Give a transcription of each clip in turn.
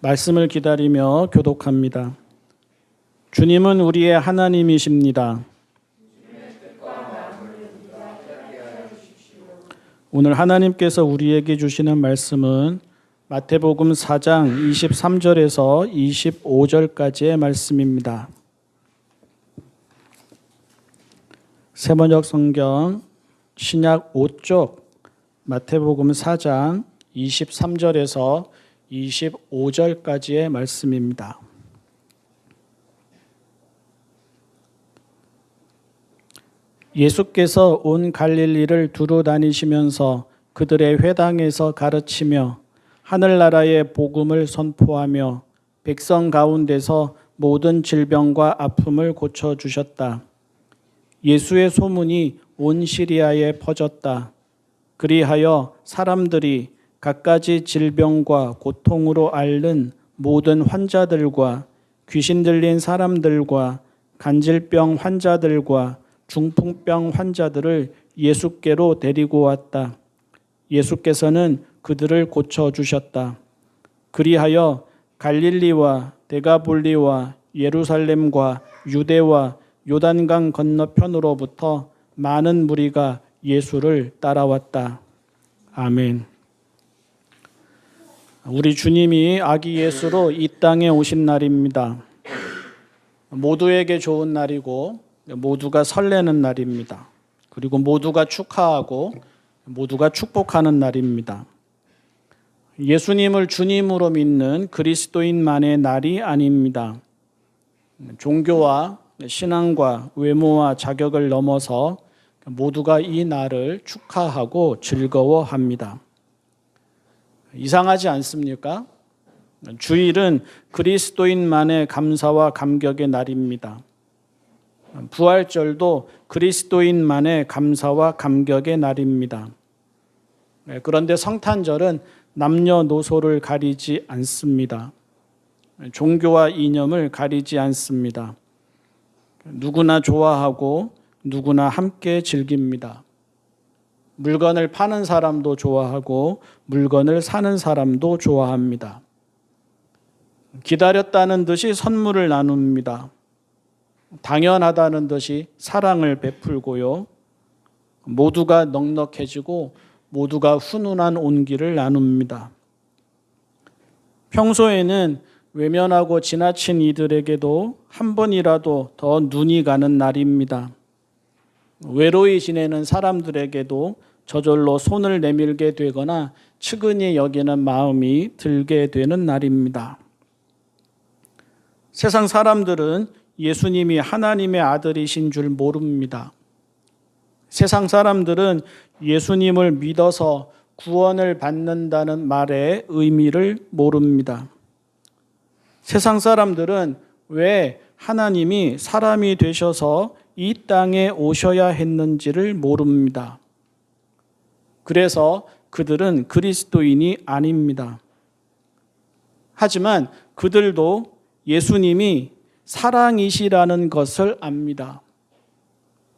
말씀을 기다리며 교독합니다. 주님은 우리의 하나님이십니다. 오늘 하나님께서 우리에게 주시는 말씀은 마태복음 4장 23절에서 25절까지의 말씀입니다. 세번역 성경 신약 5쪽 마태복음 4장 23절에서 25절까지의 말씀입니다. 예수께서 온 갈릴리를 두루 다니시면서 그들의 회당에서 가르치며 하늘나라의 복음을 선포하며 백성 가운데서 모든 질병과 아픔을 고쳐주셨다. 예수의 소문이 온 시리아에 퍼졌다. 그리하여 사람들이 갖가지 질병과 고통으로 앓는 모든 환자들과 귀신 들린 사람들과 간질병 환자들과 중풍병 환자들을 예수께로 데리고 왔다. 예수께서는 그들을 고쳐주셨다. 그리하여 갈릴리와 데가볼리와 예루살렘과 유대와 요단강 건너편으로부터 많은 무리가 예수를 따라왔다. 아멘. 우리 주님이 아기 예수로 이 땅에 오신 날입니다. 모두에게 좋은 날이고 모두가 설레는 날입니다. 그리고 모두가 축하하고 모두가 축복하는 날입니다. 예수님을 주님으로 믿는 그리스도인만의 날이 아닙니다. 종교와 신앙과 외모와 자격을 넘어서 모두가 이 날을 축하하고 즐거워합니다. 이상하지 않습니까? 주일은 그리스도인만의 감사와 감격의 날입니다. 부활절도 그리스도인만의 감사와 감격의 날입니다. 그런데 성탄절은 남녀노소를 가리지 않습니다. 종교와 이념을 가리지 않습니다. 누구나 좋아하고 누구나 함께 즐깁니다. 물건을 파는 사람도 좋아하고 물건을 사는 사람도 좋아합니다. 기다렸다는 듯이 선물을 나눕니다. 당연하다는 듯이 사랑을 베풀고요. 모두가 넉넉해지고 모두가 훈훈한 온기를 나눕니다. 평소에는 외면하고 지나친 이들에게도 한 번이라도 더 눈이 가는 날입니다. 외로이 지내는 사람들에게도 저절로 손을 내밀게 되거나 측은히 여기는 마음이 들게 되는 날입니다. 세상 사람들은 예수님이 하나님의 아들이신 줄 모릅니다. 세상 사람들은 예수님을 믿어서 구원을 받는다는 말의 의미를 모릅니다. 세상 사람들은 왜 하나님이 사람이 되셔서 이 땅에 오셔야 했는지를 모릅니다. 그래서 그들은 그리스도인이 아닙니다. 하지만 그들도 예수님이 사랑이시라는 것을 압니다.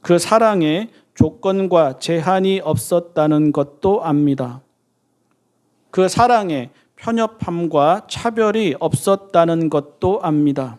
그 사랑에 조건과 제한이 없었다는 것도 압니다. 그 사랑에 편협함과 차별이 없었다는 것도 압니다.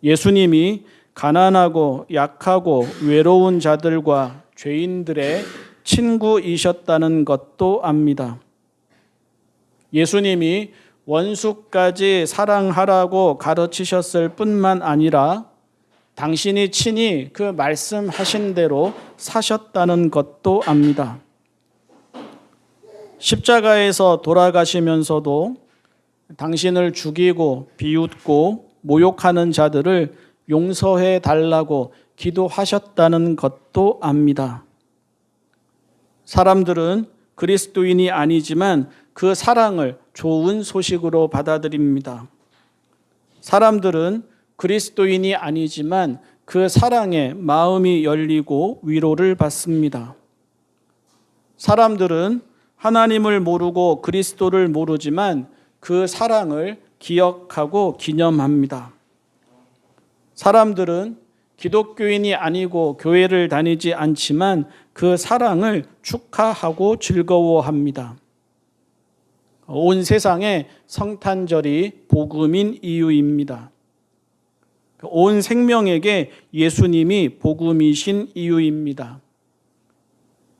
예수님이 가난하고 약하고 외로운 자들과 죄인들의 친구이셨다는 것도 압니다. 예수님이 원수까지 사랑하라고 가르치셨을 뿐만 아니라 당신이 친히 그 말씀하신 대로 사셨다는 것도 압니다. 십자가에서 돌아가시면서도 당신을 죽이고 비웃고 모욕하는 자들을 용서해 달라고 기도하셨다는 것도 압니다. 사람들은 그리스도인이 아니지만 그 사랑을 좋은 소식으로 받아들입니다. 사람들은 그리스도인이 아니지만 그 사랑에 마음이 열리고 위로를 받습니다. 사람들은 하나님을 모르고 그리스도를 모르지만 그 사랑을 기억하고 기념합니다. 사람들은 기독교인이 아니고 교회를 다니지 않지만 그 사랑을 축하하고 즐거워합니다. 온 세상에 성탄절이 복음인 이유입니다. 온 생명에게 예수님이 복음이신 이유입니다.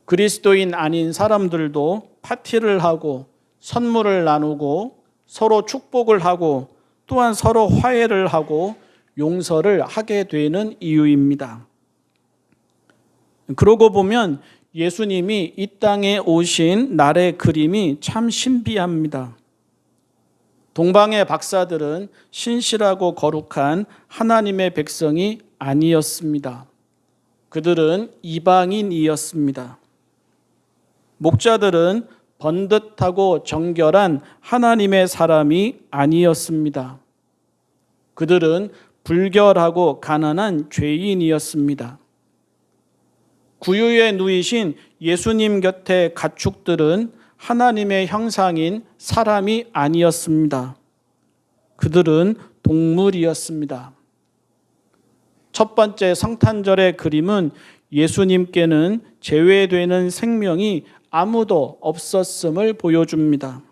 그리스도인 아닌 사람들도 파티를 하고 선물을 나누고 서로 축복을 하고 또한 서로 화해를 하고 용서를 하게 되는 이유입니다. 그러고 보면 예수님이 이 땅에 오신 날의 그림이 참 신비합니다. 동방의 박사들은 신실하고 거룩한 하나님의 백성이 아니었습니다. 그들은 이방인이었습니다. 목자들은 번듯하고 정결한 하나님의 사람이 아니었습니다. 그들은 불결하고 가난한 죄인이었습니다. 구유에 누이신 예수님 곁의 가축들은 하나님의 형상인 사람이 아니었습니다. 그들은 동물이었습니다. 첫 번째 성탄절의 그림은 예수님께는 제외되는 생명이 아무도 없었음을 보여줍니다.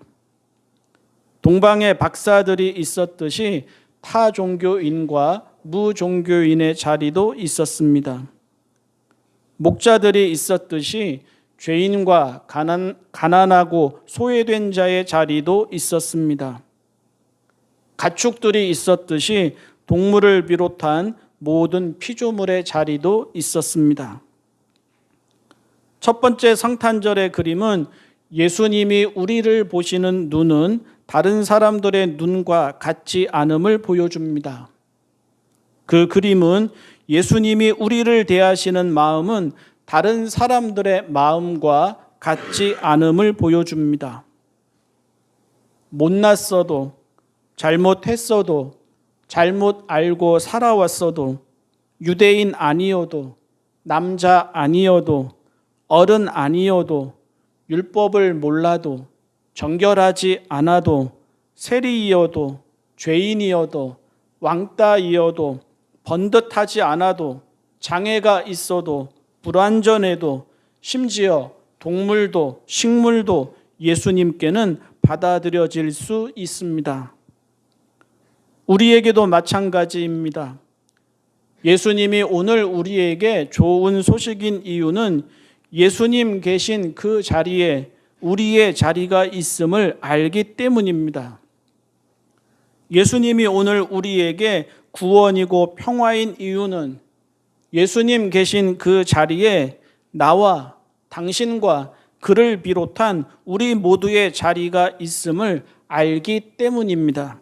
동방의 박사들이 있었듯이 타 종교인과 무종교인의 자리도 있었습니다. 목자들이 있었듯이 죄인과 가난하고 소외된 자의 자리도 있었습니다. 가축들이 있었듯이 동물을 비롯한 모든 피조물의 자리도 있었습니다. 첫 번째 성탄절의 그림은 예수님이 우리를 보시는 눈은 다른 사람들의 눈과 같지 않음을 보여줍니다. 그 그림은 예수님이 우리를 대하시는 마음은 다른 사람들의 마음과 같지 않음을 보여줍니다. 못났어도, 잘못했어도, 잘못 알고 살아왔어도, 유대인 아니어도, 남자 아니어도, 어른 아니어도, 율법을 몰라도, 정결하지 않아도, 세리이어도, 죄인이어도, 왕따이어도, 번듯하지 않아도, 장애가 있어도, 불완전해도, 심지어 동물도 식물도 예수님께는 받아들여질 수 있습니다. 우리에게도 마찬가지입니다. 예수님이 오늘 우리에게 좋은 소식인 이유는 예수님 계신 그 자리에 우리의 자리가 있음을 알기 때문입니다. 예수님이 오늘 우리에게 구원이고 평화인 이유는 예수님 계신 그 자리에 나와 당신과 그를 비롯한 우리 모두의 자리가 있음을 알기 때문입니다.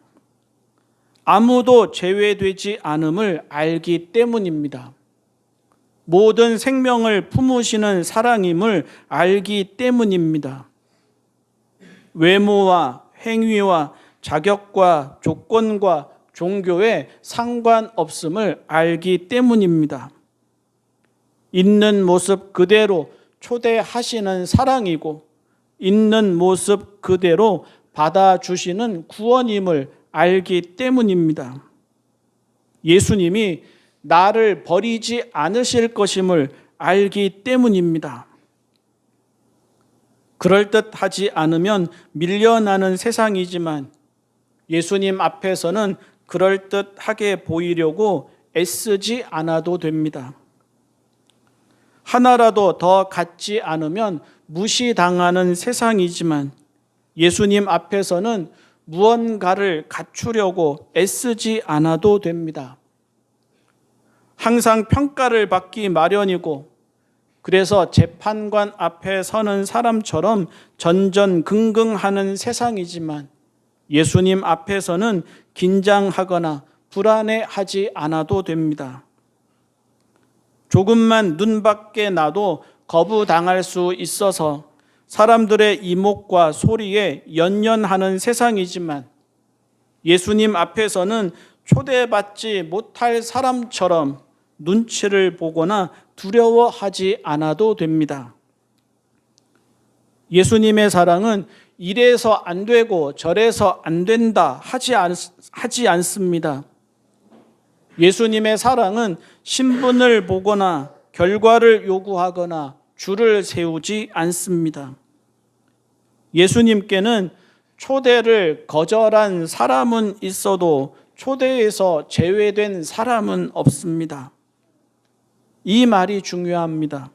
아무도 제외되지 않음을 알기 때문입니다. 모든 생명을 품으시는 사랑임을 알기 때문입니다. 외모와 행위와 자격과 조건과 종교에 상관없음을 알기 때문입니다. 있는 모습 그대로 초대하시는 사랑이고 있는 모습 그대로 받아주시는 구원임을 알기 때문입니다. 예수님이 나를 버리지 않으실 것임을 알기 때문입니다. 그럴듯하지 않으면 밀려나는 세상이지만 예수님 앞에서는 그럴듯하게 보이려고 애쓰지 않아도 됩니다. 하나라도 더 갖지 않으면 무시당하는 세상이지만 예수님 앞에서는 무언가를 갖추려고 애쓰지 않아도 됩니다. 항상 평가를 받기 마련이고 그래서 재판관 앞에 서는 사람처럼 전전긍긍하는 세상이지만 예수님 앞에서는 긴장하거나 불안해하지 않아도 됩니다. 조금만 눈 밖에 나도 거부당할 수 있어서 사람들의 이목과 소리에 연연하는 세상이지만 예수님 앞에서는 초대받지 못할 사람처럼 눈치를 보거나 두려워하지 않아도 됩니다. 예수님의 사랑은 이래서 안 되고 저래서 안 된다 하지 않습니다. 예수님의 사랑은 신분을 보거나 결과를 요구하거나 줄을 세우지 않습니다. 예수님께는 초대를 거절한 사람은 있어도 초대에서 제외된 사람은 없습니다. 이 말이 중요합니다.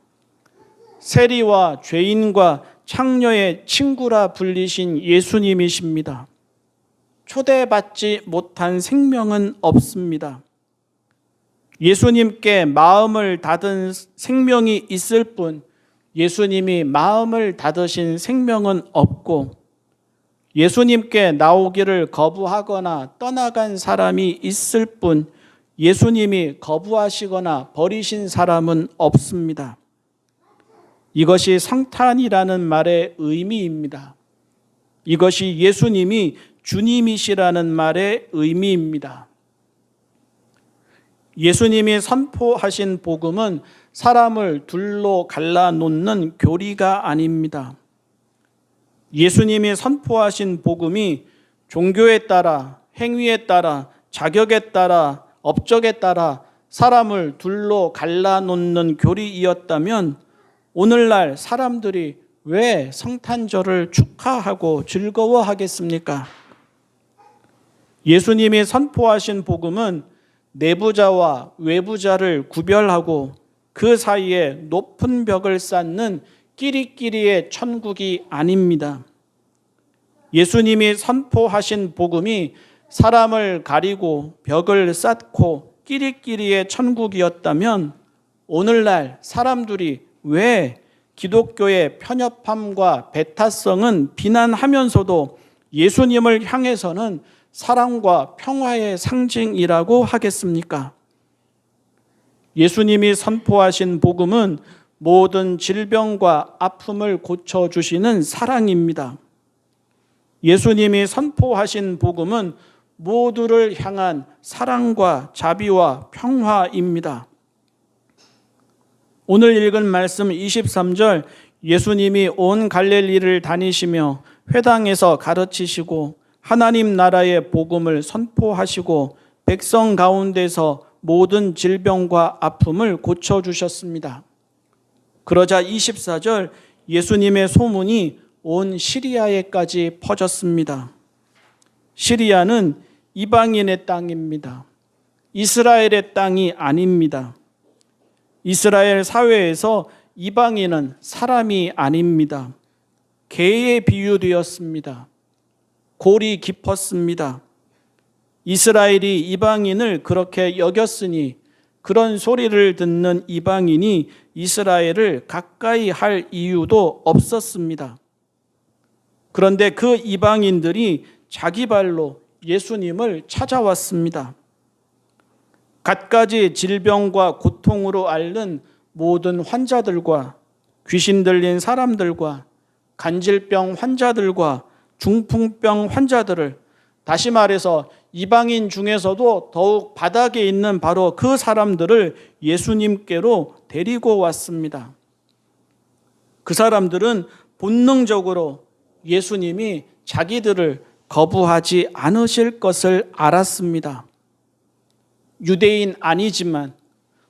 세리와 죄인과 창녀의 친구라 불리신 예수님이십니다. 초대받지 못한 생명은 없습니다. 예수님께 마음을 닫은 생명이 있을 뿐 예수님이 마음을 닫으신 생명은 없고, 예수님께 나오기를 거부하거나 떠나간 사람이 있을 뿐 예수님이 거부하시거나 버리신 사람은 없습니다. 이것이 성탄이라는 말의 의미입니다. 이것이 예수님이 주님이시라는 말의 의미입니다. 예수님이 선포하신 복음은 사람을 둘로 갈라놓는 교리가 아닙니다. 예수님이 선포하신 복음이 종교에 따라, 행위에 따라, 자격에 따라, 업적에 따라 사람을 둘로 갈라놓는 교리이었다면 오늘날 사람들이 왜 성탄절을 축하하고 즐거워하겠습니까? 예수님이 선포하신 복음은 내부자와 외부자를 구별하고 그 사이에 높은 벽을 쌓는 끼리끼리의 천국이 아닙니다. 예수님이 선포하신 복음이 사람을 가리고 벽을 쌓고 끼리끼리의 천국이었다면 오늘날 사람들이 왜 기독교의 편협함과 배타성은 비난하면서도 예수님을 향해서는 사랑과 평화의 상징이라고 하겠습니까? 예수님이 선포하신 복음은 모든 질병과 아픔을 고쳐주시는 사랑입니다. 예수님이 선포하신 복음은 모두를 향한 사랑과 자비와 평화입니다. 오늘 읽은 말씀 23절, 예수님이 온 갈릴리를 다니시며 회당에서 가르치시고 하나님 나라의 복음을 선포하시고 백성 가운데서 모든 질병과 아픔을 고쳐주셨습니다. 그러자 24절, 예수님의 소문이 온 시리아에까지 퍼졌습니다. 시리아는 이방인의 땅입니다. 이스라엘의 땅이 아닙니다. 이스라엘 사회에서 이방인은 사람이 아닙니다. 개에 비유되었습니다. 골이 깊었습니다. 이스라엘이 이방인을 그렇게 여겼으니 그런 소리를 듣는 이방인이 이스라엘을 가까이 할 이유도 없었습니다. 그런데 그 이방인들이 자기 발로 예수님을 찾아왔습니다. 갖가지 질병과 고통으로 앓는 모든 환자들과 귀신 들린 사람들과 간질병 환자들과 중풍병 환자들을, 다시 말해서 이방인 중에서도 더욱 바닥에 있는 바로 그 사람들을 예수님께로 데리고 왔습니다. 그 사람들은 본능적으로 예수님이 자기들을 거부하지 않으실 것을 알았습니다. 유대인 아니지만,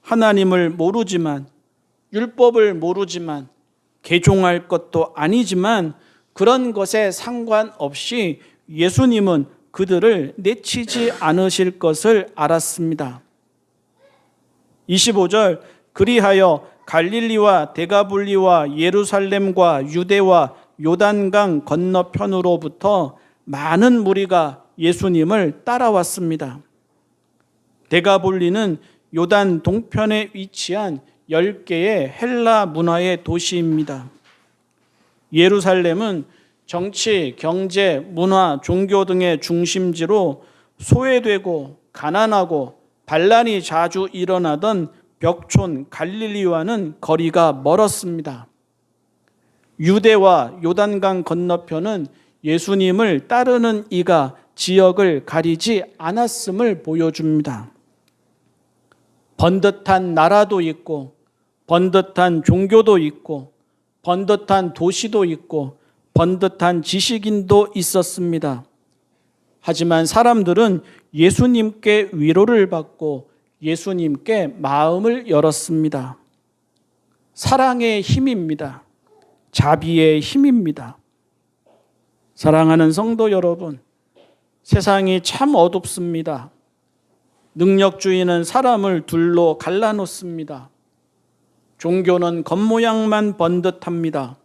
하나님을 모르지만, 율법을 모르지만, 개종할 것도 아니지만 그런 것에 상관없이 예수님은 그들을 내치지 않으실 것을 알았습니다. 25절, 그리하여 갈릴리와 데가볼리와 예루살렘과 유대와 요단강 건너편으로부터 많은 무리가 예수님을 따라왔습니다. 데가볼리는 요단 동편에 위치한 10개의 헬라 문화의 도시입니다. 예루살렘은 정치, 경제, 문화, 종교 등의 중심지로 소외되고 가난하고 반란이 자주 일어나던 벽촌 갈릴리와는 거리가 멀었습니다. 유대와 요단강 건너편은 예수님을 따르는 이가 지역을 가리지 않았음을 보여줍니다. 번듯한 나라도 있고, 번듯한 종교도 있고, 번듯한 도시도 있고, 번듯한 지식인도 있었습니다. 하지만 사람들은 예수님께 위로를 받고 예수님께 마음을 열었습니다. 사랑의 힘입니다. 자비의 힘입니다. 사랑하는 성도 여러분, 세상이 참 어둡습니다. 능력주의는 사람을 둘로 갈라놓습니다. 종교는 겉모양만 번듯합니다.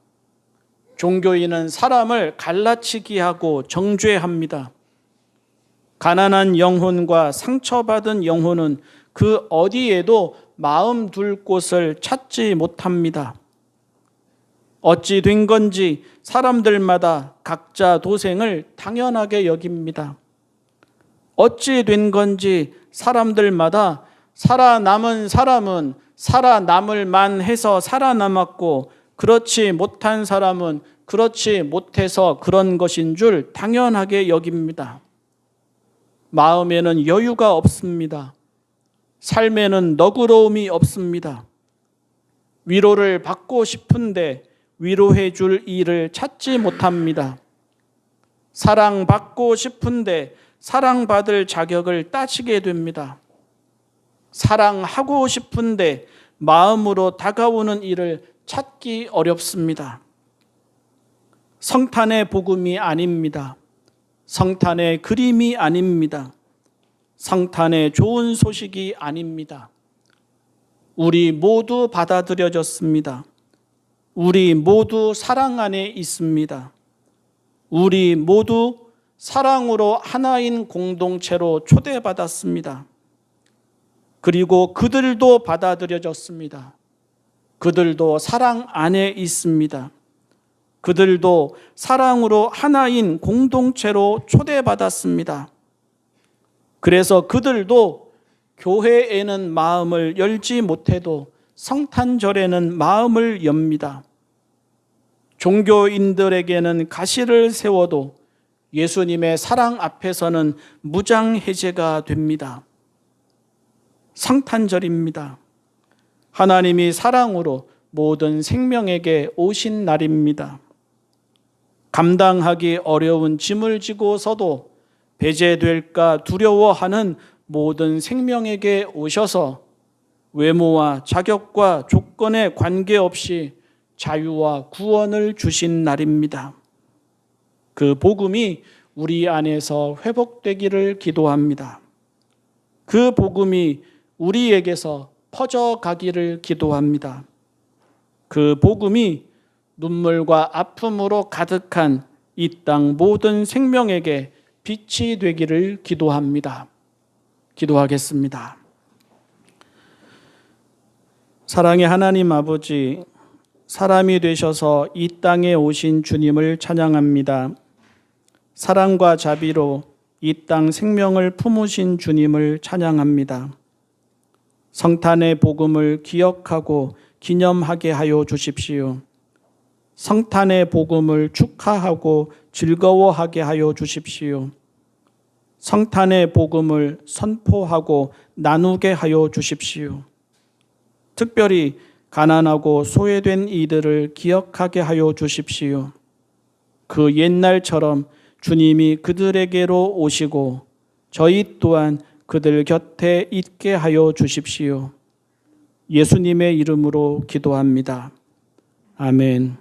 종교인은 사람을 갈라치기 하고 정죄합니다. 가난한 영혼과 상처받은 영혼은 그 어디에도 마음 둘 곳을 찾지 못합니다. 어찌 된 건지 사람들마다 각자 도생을 당연하게 여깁니다. 어찌 된 건지 사람들마다 살아남은 사람은 살아남을 만해서 살아남았고, 그렇지 못한 사람은 그렇지 못해서 그런 것인 줄 당연하게 여깁니다. 마음에는 여유가 없습니다. 삶에는 너그러움이 없습니다. 위로를 받고 싶은데 위로해 줄 이를 찾지 못합니다. 사랑받고 싶은데 사랑받을 자격을 따지게 됩니다. 사랑하고 싶은데 마음으로 다가오는 이를 찾기 어렵습니다. 성탄의 복음이 아닙니다. 성탄의 그림이 아닙니다. 성탄의 좋은 소식이 아닙니다. 우리 모두 받아들여졌습니다. 우리 모두 사랑 안에 있습니다. 우리 모두 사랑으로 하나인 공동체로 초대받았습니다. 그리고 그들도 받아들여졌습니다. 그들도 사랑 안에 있습니다. 그들도 사랑으로 하나인 공동체로 초대받았습니다. 그래서 그들도 교회에는 마음을 열지 못해도 성탄절에는 마음을 엽니다. 종교인들에게는 가시를 세워도 예수님의 사랑 앞에서는 무장해제가 됩니다. 성탄절입니다. 하나님이 사랑으로 모든 생명에게 오신 날입니다. 감당하기 어려운 짐을 지고서도 배제될까 두려워하는 모든 생명에게 오셔서 외모와 자격과 조건에 관계없이 자유와 구원을 주신 날입니다. 그 복음이 우리 안에서 회복되기를 기도합니다. 그 복음이 우리에게서 퍼져가기를 기도합니다. 그 복음이 눈물과 아픔으로 가득한 이 땅 모든 생명에게 빛이 되기를 기도합니다. 기도하겠습니다. 사랑의 하나님 아버지, 사람이 되셔서 이 땅에 오신 주님을 찬양합니다. 사랑과 자비로 이 땅 생명을 품으신 주님을 찬양합니다. 성탄의 복음을 기억하고 기념하게 하여 주십시오. 성탄의 복음을 축하하고 즐거워하게 하여 주십시오. 성탄의 복음을 선포하고 나누게 하여 주십시오. 특별히 가난하고 소외된 이들을 기억하게 하여 주십시오. 그 옛날처럼 주님이 그들에게로 오시고 저희 또한 그들 곁에 있게 하여 주십시오. 예수님의 이름으로 기도합니다. 아멘.